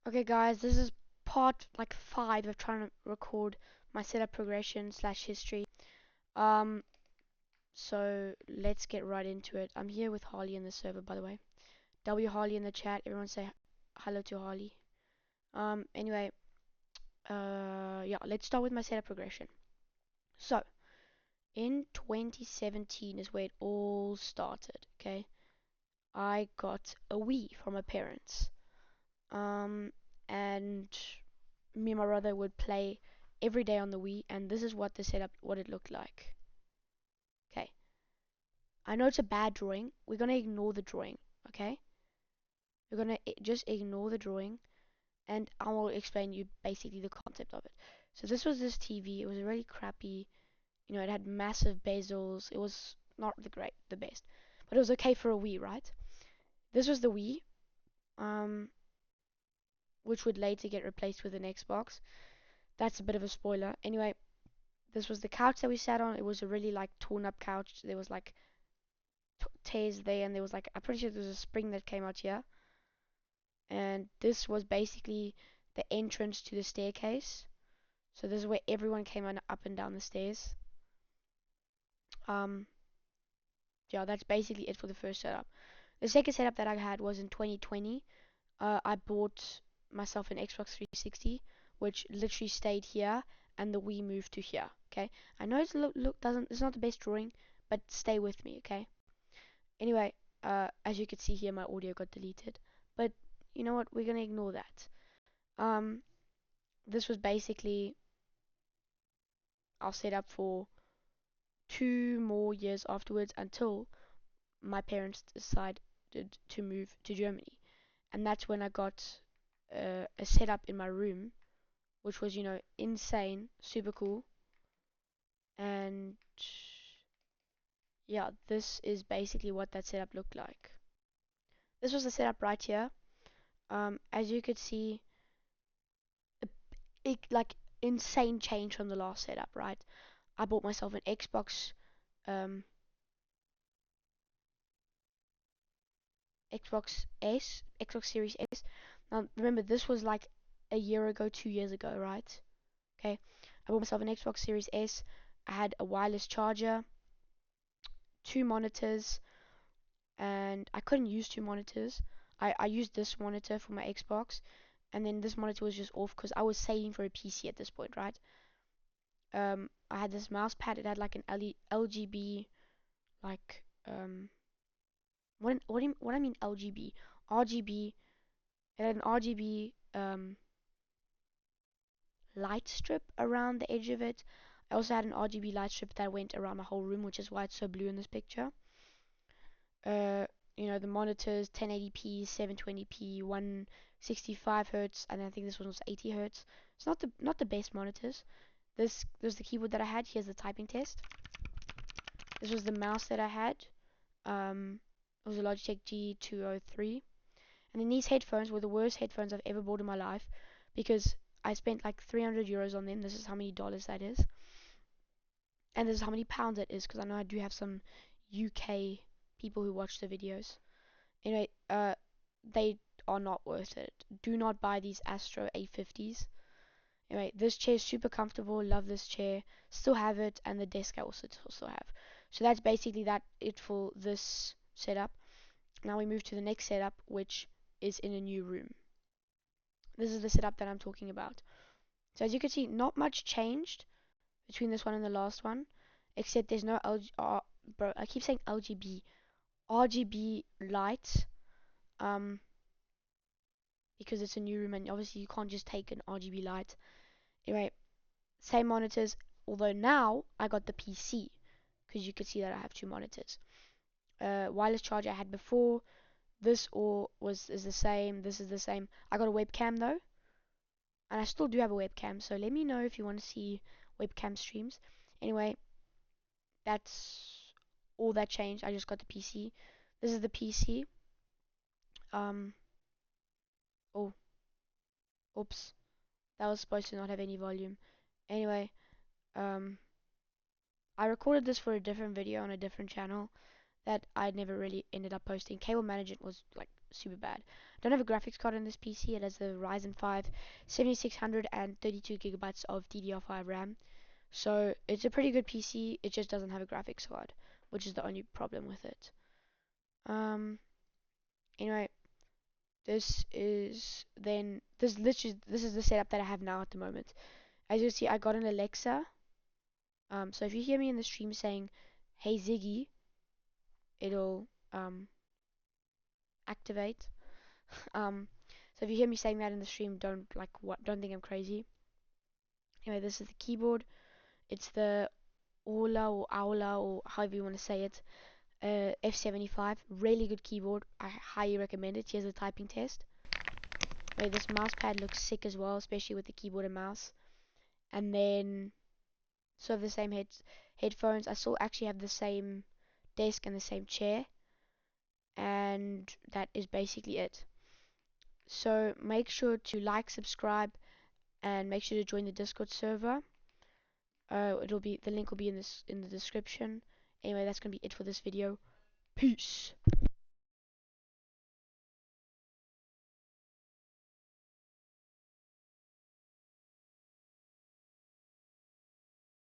Okay, guys, this is part like 5 of trying to record my setup progression slash history. Um, so let's get right into it. I'm here with Harley in the server, by the way. W Harley in the chat. Everyone say hello to Harley. Anyway, yeah, let's start with my setup progression. So, in 2017 is where it all started. Okay, I got a Wii from my parents. Um, and me and my brother would play every day on the Wii, and this is what the setup, what it looked like. Okay, I know it's a bad drawing. We're gonna ignore the drawing, okay? We're gonna just ignore the drawing, and I will explain you basically the concept of it. So this was this TV. It was really crappy. It had massive bezels. It was not the best, but it was okay for a Wii, right? This was the Wii, um, which would later get replaced with an Xbox. That's a bit of a spoiler. Anyway, this was the couch that we sat on. It was a really like torn up couch. There was like tears there, and there was like, I'm pretty sure there was a spring that came out here. And this was basically the entrance to the staircase. So this is where everyone came on up and down the stairs. Um, yeah, that's basically it for the first setup. The second setup that I had was in 2020. I bought myself an Xbox 360, which literally stayed here, and the Wii moved to here. Okay, I know it's not the best drawing, but stay with me, okay? Anyway, as you can see here, my audio got deleted, but you know what? We're gonna ignore that. Um, this was basically our setup for 2 more years afterwards until my parents decided to move to Germany, and that's when I got a setup in my room, which was insane, super cool, and yeah, this is basically what that setup looked like. This was the setup right here. As you could see, it like insane change from the last setup, right? I bought myself an um, Xbox Series S. Now remember, this was like a year ago, 2 years ago, right? Okay, I bought myself an Xbox Series S. I had a wireless charger, 2 monitors, and I couldn't use 2 monitors. I used this monitor for my Xbox, and then this monitor was just off because I was saving for a PC at this point, right? I had this mouse pad. It had like an LGB, like what I mean LGB, RGB. It had an RGB light strip around the edge of it. I also had an RGB light strip that went around my whole room, which is why it's so blue in this picture. Uh, the monitors 1080p, 720p, 165 hertz, and I think this one was 80 hertz. It's not the best monitors. This was the keyboard that I had. Here's the typing test. This was the mouse that I had. It was a Logitech G203. And then these headphones were the worst headphones I've ever bought in my life because I spent like 300 euros on them. This is how many dollars that is. And this is how many pounds it is because I know I do have some UK people who watch the videos. Anyway, they are not worth it. Do not buy these Astro 850s. Anyway, this chair is super comfortable. Love this chair. Still have it, and the desk I also still have. So that's basically it for this setup. Now we move to the next setup, which is in a new room. This is the setup that I'm talking about. So as you can see, not much changed between this one and the last one, except there's no bro, I keep saying LGB, RGB lights, um, because it's a new room and obviously you can't just take an RGB light. Anyway, same monitors, although now I got the PC, because you can see that I have 2 monitors. Wireless charger I had before. This is the same. This is the same. I got a webcam though, and I still do have a webcam. So let me know if you want to see webcam streams. Anyway, that's all that changed. I just got the PC. This is the PC. Um. Oh. Oops. That was supposed to not have any volume. Anyway. Um. I recorded this for a different video on a different channel that I never really ended up posting. Cable management was like super bad. Don't have a graphics card in this PC. It has the Ryzen 5 7600 and 32 gigabytes of DDR5 RAM. So it's a pretty good PC. It just doesn't have a graphics card, which is the only problem with it. Anyway, this is the setup that I have now at the moment. As you see, I got an Alexa. So if you hear me in the stream saying, "Hey Ziggy," it'll activate. So if you hear me saying that in the stream, don't think I'm crazy. Anyway, this is the keyboard. It's the Aula or however you want to say it. F75, really good keyboard. I highly recommend it. Here's the typing test. This mouse pad looks sick as well, especially with the keyboard and mouse. And then, so the same headphones. I still actually have the same desk and the same chair. And that is basically it. So make sure to like, subscribe, and make sure to join the Discord server. The link will be in the description. Anyway, that's gonna be it for this video. Peace.